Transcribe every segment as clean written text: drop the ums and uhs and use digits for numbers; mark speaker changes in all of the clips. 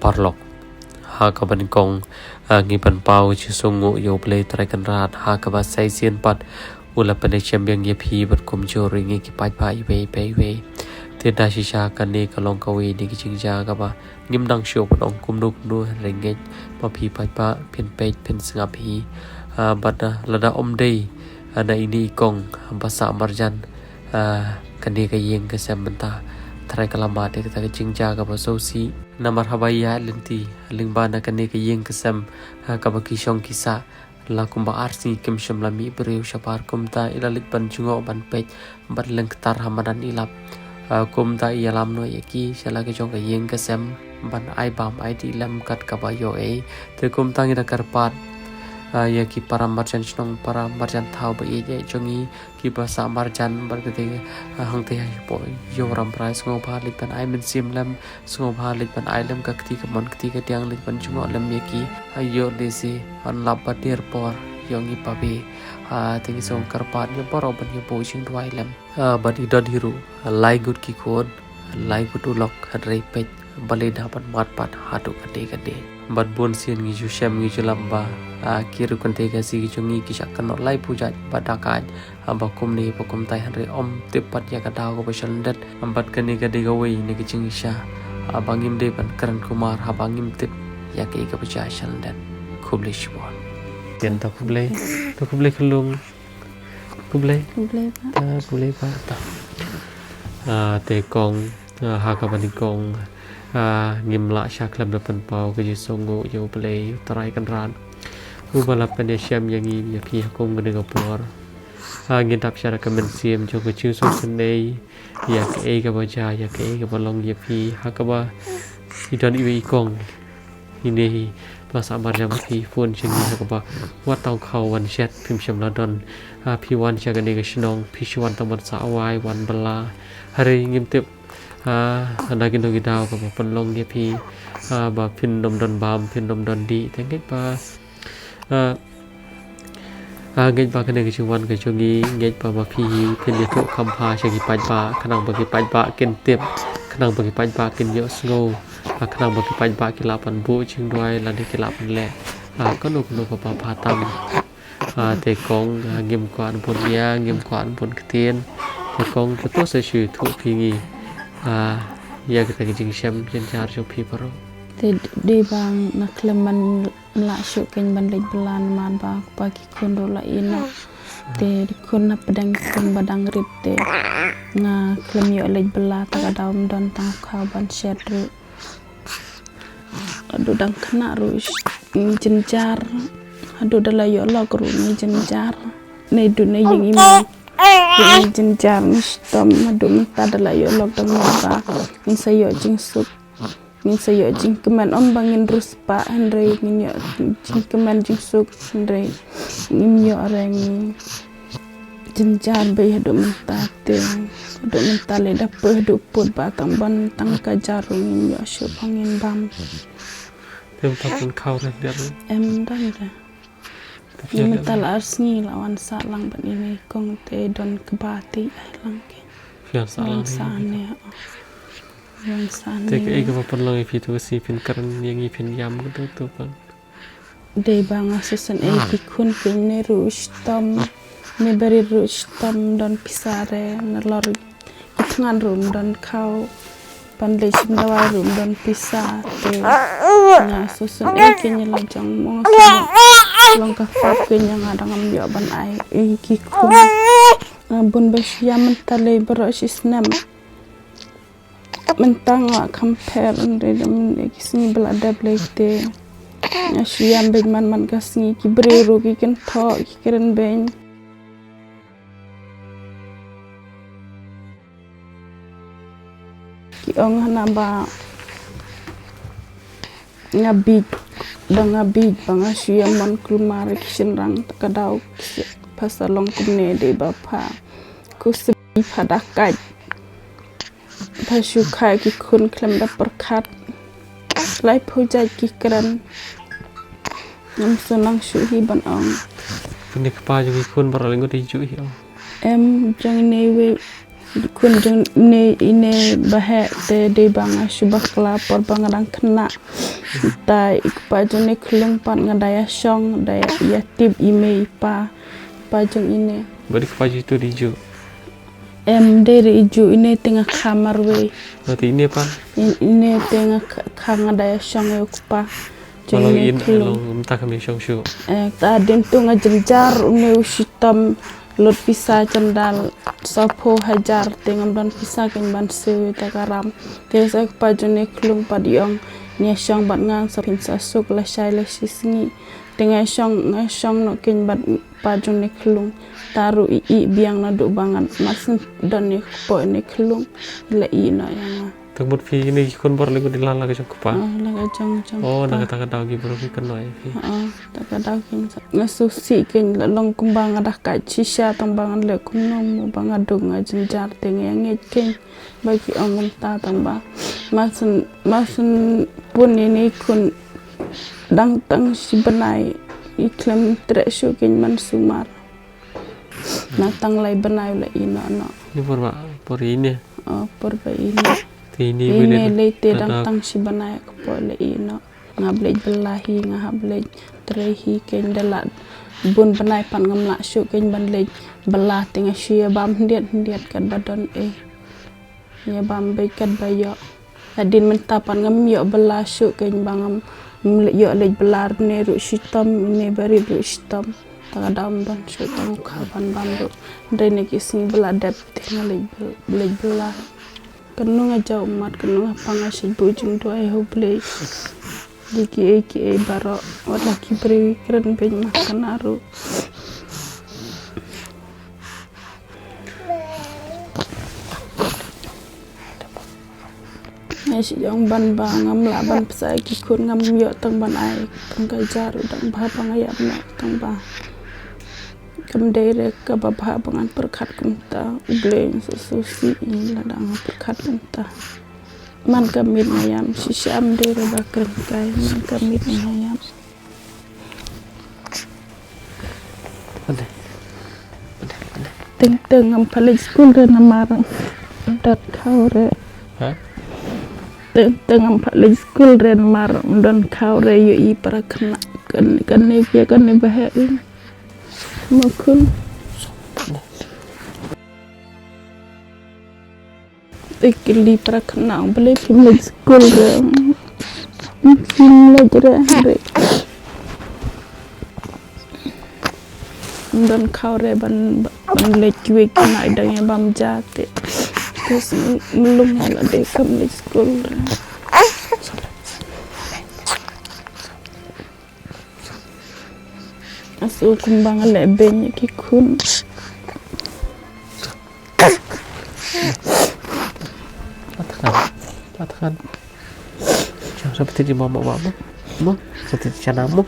Speaker 1: parlok ha ka ban kong ngi ban pau chi sungu yo play trai kan rat ha ka ba sai sien pat ula pane champion ye phi bat kum jori ngi ki pai pai ve te da shisha kan ne ka long ka we ni ki ching ja ka ba ngim dang sho pat ong kum nuk nu renge pa phi pai pa pin pe pin singa phi bat la da om dei ana ini kong bahasa marjan kan ne ka yeng ka sam banta trai kalama te ta ka ching ja ka ba so si namar habaya lenti lingbana kan ne ka yeng ka sam ka ba ki shong ki sa la kumba arsi kim sham la mi breu shapar kumta ilalit ban jungo ban pej ban lengtar hamadan ilap kumta ialam no yaki shala ke jong ka yeng ka sem ban ai bam ai di lam kat ka ba yo e te kumta ngi da karpat yaki para marjan snong para marjan thau ba ye jongi ki ba sa marjan bar ke te hang te po yo ram price ngo ba lit ban ai men sim lam ngo ba lit ban ai lam ka kti ka mon kti ka tiang lit ban jungo lam yaki ayo de si an lap ba dir por yongi pa be tingi song karpat yo por ban yo po ching dwai lam ban i dod hiru lai gut ki kon lai gut ulok hadrei pej balai dapat mat pat hatu kade bat bon sien ngi ju shem ngi julam ba kiru kan te ga si gi jongi ki sak kan lai puja badaka ba kum ni pa kum tai hanre om te pat ya ka daw ko bashal dat bat kan ni ga de ga wei ni gi ching sha bangim de ban karan kumar ha bangim te ya ke ga bacha shal dat khuble shbon ten ta khuble khulung khuble pa ta te kong ha ka ban kong ngim la sha klam da pan pau ke ji songo yo play trai kan ran u bala pen syam yang i ya ki kong ngene ga por ngin tap sha ka men sim jo ko chu so sen dei ya ke ga ba ja ya ke ga ba long ya phi ha ka ba i don i kong ini bahasa marjam phi phone ching ha ka ba wat tau khau wan chat phim sham la don phi wan cha ga ne ga shnong phi shwan tam sa awai wan bala hari ngim tep anda kin dogi daw ka penlong ye phi ba phin dom don bam phin dom don di tengek ba ngej ba kane ki wan ka chungi ngej ba phi phin ye tho kham pha che ki pai ba khanang ba ki pai ba kin tep khanang ba ki pai ba kin yo snow khanang ba ki pai ba ki la pan bu ching doi la de ki la pan le ko no pa pha tam te kong ngim kwan pun ya ngim kwan pun ktien te kong to se shu thu phi ngi ya kita jing syam jen jar jo phi paro
Speaker 2: te de bang na kleman la shu ken ban lej belan man ba pagi kondo la ina te kun na pedang kun badang rip te na klem yo lej bela ta ka daum don tang kha ban shet ru adu dang kena ru jen jar adu dala yo log ru ni jen jar ne du ne ying imam yang jenjar mistom madu minta adalah yo log dong ba min sayo jing sup min sayo jing keman om bangin rus pa andre min yo jing keman jing sup andre min yo orang jenjar be do minta te do minta le dapur do put ba tang ban tang ka jarum min yo shu bangin bam
Speaker 1: tem tapun kau der
Speaker 2: em dan mental arsni lawan salang ban ini kong te don kebati lang ke
Speaker 1: fian salang
Speaker 2: sana yang sana
Speaker 1: te ke ga pan long fi to si pin karan yang i pin yam ko to pan
Speaker 2: de bang asusan ki kun pin ne rustam ne beri rustam don pisare na lor itngan rum don kau pandai simdawa rum don pisa te na asusan ki nyela jang mo longkah pakai yang ada ngambil ban ai kiku bun besia mentale berosis nam mentang compare ndre men kisni belada blete asyam ben man kasni ki brero ki ken tho ki keren ben ki ong hanaba ngabit bangabi bangasya man kulmar kishenrang takadaw pasalong kumne de bapa kusebi padakat pasukai ki kun klem da perkat lai puja ki kran nam sunang shuhi ban ong
Speaker 1: ini kepa juga kun baralingo di ju hi
Speaker 2: em jang ne we kunjung ini bahek de bang syubah kelapor bang rang kena tai ikpajung ni kelung pan ngadaya syong daya yatib ime ipa pajung ini
Speaker 1: Beri kepaju itu dijo.
Speaker 2: dari iju ini tengah kamar we
Speaker 1: Berarti ini apa?
Speaker 2: ini tengah kang ngadaya syong e kupa
Speaker 1: Kalau
Speaker 2: jeng
Speaker 1: in
Speaker 2: kelung
Speaker 1: long entah kami syong syu.
Speaker 2: tadin tu ngajenjar une usitam lot pisa cendal sapo hajar tengam dan pisa kan ban se takaram kesa pajune klung padiong ni syang bat ngang sapin sasuk la shai la sisngi tengah syang no ken bat pajune klung taru i biang na do bangan masin dan ni po ni klung la i na yang
Speaker 1: Terbut fi ini kon bor lego dilala ke kupa.
Speaker 2: la ga jang
Speaker 1: Oh, nak kata kata lagi bro fi kenoi fi.
Speaker 2: takadaw kin ngasusi kin long kumbang adah ka cisha tambangan le kunom bang adung ajenjar tengeng kin bagi omum ta tamba masun pun ini kun dang tang si benai iklam treshu kin man sumar natang lai benai la ina no
Speaker 1: Ini por ini.
Speaker 2: porba ini
Speaker 1: Ini
Speaker 2: le te dang tang si benai ko pole ina ngablej belahi ngablej trehi ken dalat bun benai pan ngamla syu ken ban lej belah tengah syia bam ndiat kan badan ya bam be kan bayo adin menta pan ngam yo belah syu ken bangam yo lej belar ne ru shitam ne bari ru shitam tagadam ban syu tang kaban bandu dene kising belah dep tengah lej belah kanu ngajau umat kanu pangasih bujung doa hoble Diki baro wala kibri keren ben makan aru Nasi yang ban ngam la ban pesai kikun ngam yo tang ban ai tang kajar udang bah pangayam na tang bah kemdere ka babha bangan perkat kumta ubleng sususi ladang perkat kumta man kamit ngayam sisham dere bakren kai man kamit ngayam teng am college school re namarang dat khaure teng am college school re namarang don khaure yo i para kena kan ne pia kan ne bahe makun ikili para kena boleh film school re film re dan kau re ban lejwe kena idangnya bam jate terus belum ada deh film school re asu kumbang lebenya kikun
Speaker 1: Katakan. Jangan seperti di mama-mama. Seperti di canamu.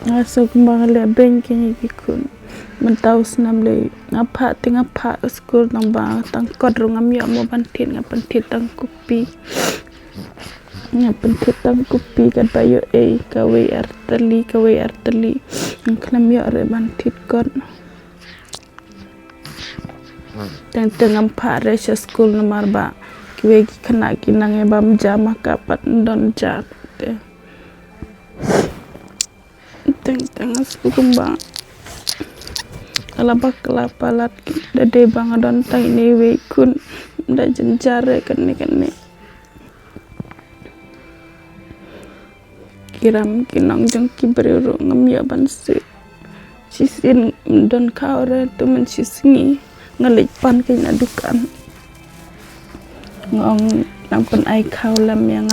Speaker 2: Asu kumbang lebenya kikun mentau senam le ngapa school namba tang kodrong amya mo bantin ngapentit tang kupi kan bayo kawe arteli ngklam yo re bantit kon tang ngapa re school nomor ba kiwe kena kinang e bam jama kapat don jate teng asu kumbang alabak kelapalat dade bang don tai ne we kun da jenjare kan kiram kinong jong kibrero ngam ya banse sisin don kaure tu men sisngi ngalik pan kina dukan ngong nampun ai kaulam yang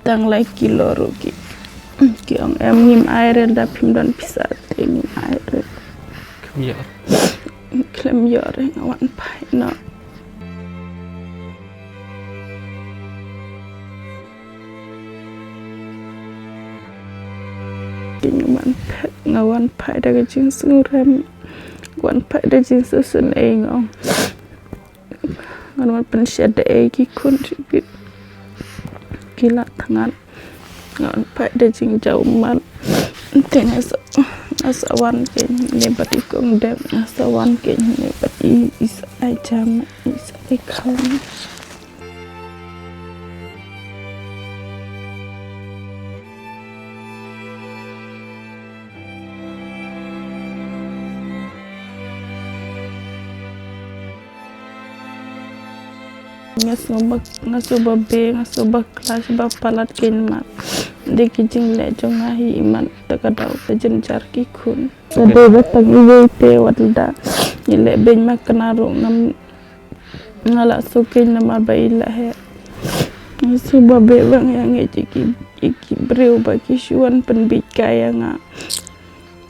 Speaker 2: tang lai kiloro ki ong em ngim air da pim don pisat ngim air klem yore ngawan pai no ngawan pai da jing suram wan pai da jing susun ngong ngawan pensyada ki contribute kila tangan ngawan pai da jing jauman tengah asawan ke nebat ikong dem asawan ke nebat isa ai jam isa ai kaum ngasuba be ngasuba kelas ba palat kin mat de ki jing le jong ahi iman takadaw ta jenjar ki kun de batang iwe te wadda ile ben makanaru ngam ngala sukin nama baila he ngasuba be bang yang iki breu ba ki shuan penbit kaya nga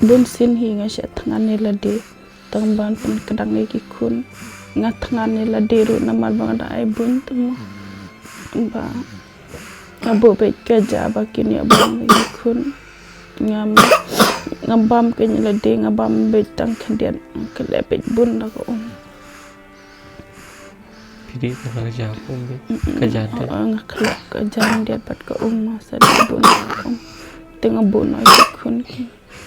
Speaker 2: bun sin hi nga sha thangane la de tangban pen kadang iki kun ngatangane la deru namar bang da ai bun temu ba abo be kerja ba kini abang ikun ngabam ke la de ngabam be tang kendian ke lepet bun la ko
Speaker 1: pidi kerja pun kerja dia
Speaker 2: ngakhlak kerja dia pat ko masa di bun tengah bun ai ikun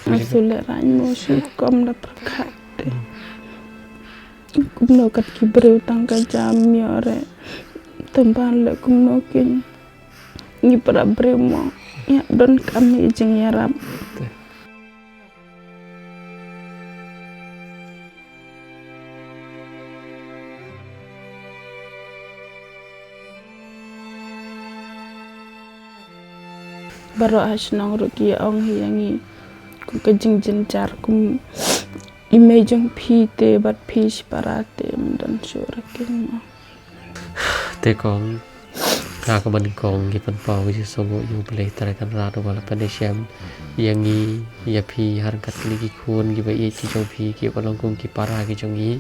Speaker 2: asule ran mo su kom la prakat kumno kat ki breu tang ka jam miore temban le kumno kin ni para breu mo ya don kami jing yarap baro asnang ruki ong hiyangi ku ka jing jin jar kum imejang pite bat pish parate dan syurakin
Speaker 1: te kong kaban kong gi pan pau ji songo yu play tarakan rado wala panesiam yang i ya pi harkat ligi kun gi ba i chi jong pi ki balong kong ki para gi jong i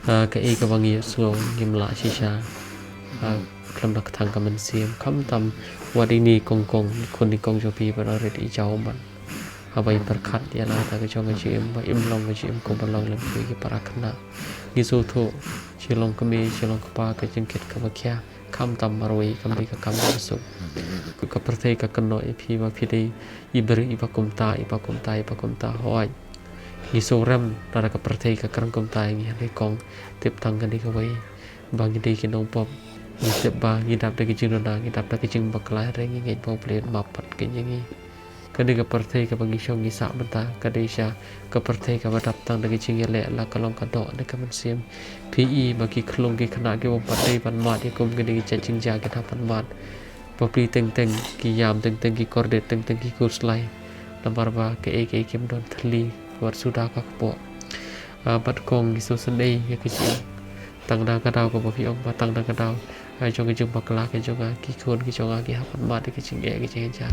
Speaker 1: ka e ka bangi so gim la chi sha klam dak thang ka man siam kham tam wadini kong kong kun ni kong jo pi ba re di jaw man abai berkat dia lah tak kejong kecil ba imlong kecil ko balong lebih ki para kena gisu tho chilong kami chilong kapa ke jengket ka bakya kam tam maroi kami ka kam masuk ku ka pertai ka keno ipi ba pidi iberi ibakumta hoi gisu rem dara ka pertai ka karang kumta ngi hai kong tip tang kan di ka wai bang di ki nong pop ni tip ba ngidap de ki jing na ngidap de ki jing bakla rengi ngi pop plen mapat ke ngi kadi ka partai ka bangi syong isa benta kadi sya ka partai ka badap tang dagi cing le la kalong ka do ne ka man sim PE bagi klong ki khana ki wong partai pan mat ki kum kadi cha cing ja ki pan mat popli teng teng ki yam teng teng ki korde teng teng ki kurslai lambar ba ke e kim don thli war suda ka po bat kong ki so sendai ya ki cing tang da ka daw ko ba pi ong ba tang da ka daw ai jong ki jung bakla ki jong ki khon ki jong ki pan mat ki cing ki cing ja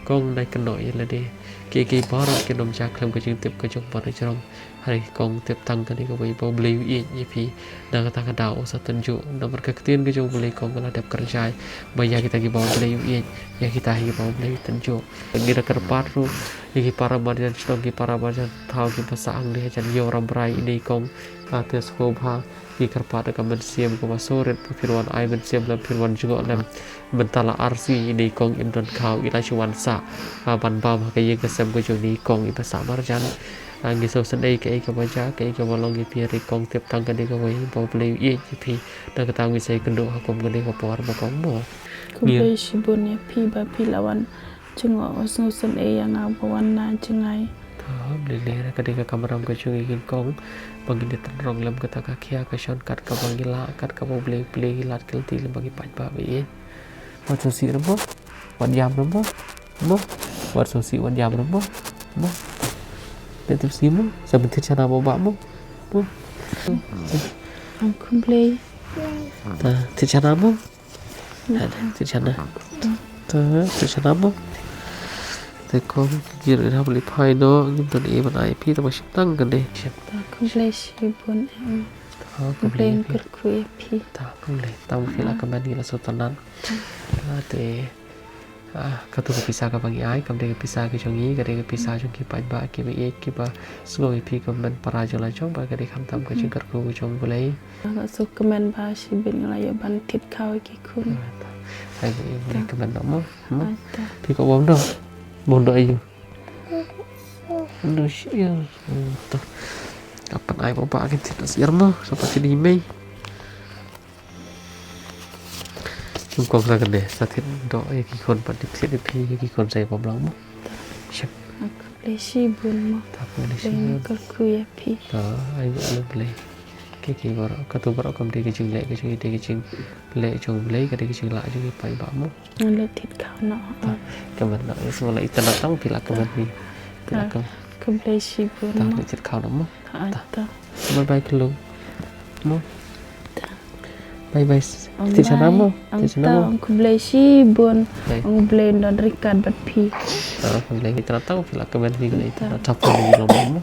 Speaker 1: kong nai keno ya lade ke barat ke nom jak lam ke jing tip ke jong par jong hari kong tip tang ke ni ko bai bo bleu ye pi na ka daw sa tunju nomor ke tin ke jong boleh kong la dap kerja baya kita ki bo bleu ye ya kita hi bo bleu tunju ngira kerpat ru ki para marjan stong ki para marjan thau ki pasang de jan yo ram rai ini kong ates ko bha ki kerpat ka man siam ko masoret firwan ai man siam lam firwan juga lam bentala arsi ini kong imdon kau ila chuan sa ban bam ka ye ka sem ko joni kong i pasang marjan ngi so sendai ke ka baja ke ka balong ki pi ri kong tip tang ka de ka wai bo bleu ye pi da ka tang wi sai kendo ha kom ka de ka por ba kong mo
Speaker 2: ku be shibun ya pi ba pi lawan cungo osno sen e yang abawan na cengai
Speaker 1: Lele ka de ka kamaram ka chung ikin kong bagi de rong lam ka ta ka khia ka shon kat ka bangila kat ka bo bleu lat kel ti lam bagi pat ba be wat so si ramo wat yam ramo mo wat so si wat yam ramo mo de tu si mo sa bentit chana bo ba mo
Speaker 2: ang kumplay
Speaker 1: ta ti chana mo ti chana ta ti chana mo te ko gir ra bli phai no ngim ton e ban ai pi ta ba ship tang kan de
Speaker 2: ta kumplay shibun kumplay kerkui pi
Speaker 1: ta kumle ta mo khila ka ban ni la so tanan te ka tu pisa ka bangi ai kam de pisa ki chongi ka de pisa chong ki pa ba ki be ki ba sloi pi kam ban para jo la chong ba ka de kham tam ka ching kar ko chong bolai
Speaker 2: ka so kemen ba shibin la ya ban tit kau ki kun
Speaker 1: ai be ka ban no mo pi ko bom do bon do ayu Manusia tuh kapan ai bapak kita tidak sirno seperti di Mei kong ra kan deh satin do ya ki kon pada di pi ki kon saya pablang mo siap
Speaker 2: aku lesi bun mo
Speaker 1: tak boleh sih
Speaker 2: lain kalku ya pi
Speaker 1: ai alu boleh ki gor katu bar kam de ki jing le ki jing le jong le ka de ki jing la jing pai ba mo
Speaker 2: ngale tit kau na
Speaker 1: kaman na semua itu datang pila kaman ni pila kam
Speaker 2: aku lesi bun
Speaker 1: tak
Speaker 2: mo
Speaker 1: le cit kau mo
Speaker 2: ta
Speaker 1: bye bye kelung mo bye bye ti sana mo ti sana mo
Speaker 2: aku lesi bun
Speaker 1: Baik.
Speaker 2: ang blend don rikat bat pi
Speaker 1: Alhamdulillah kita tahu pila kaman ni itu tak apa lagi lama mo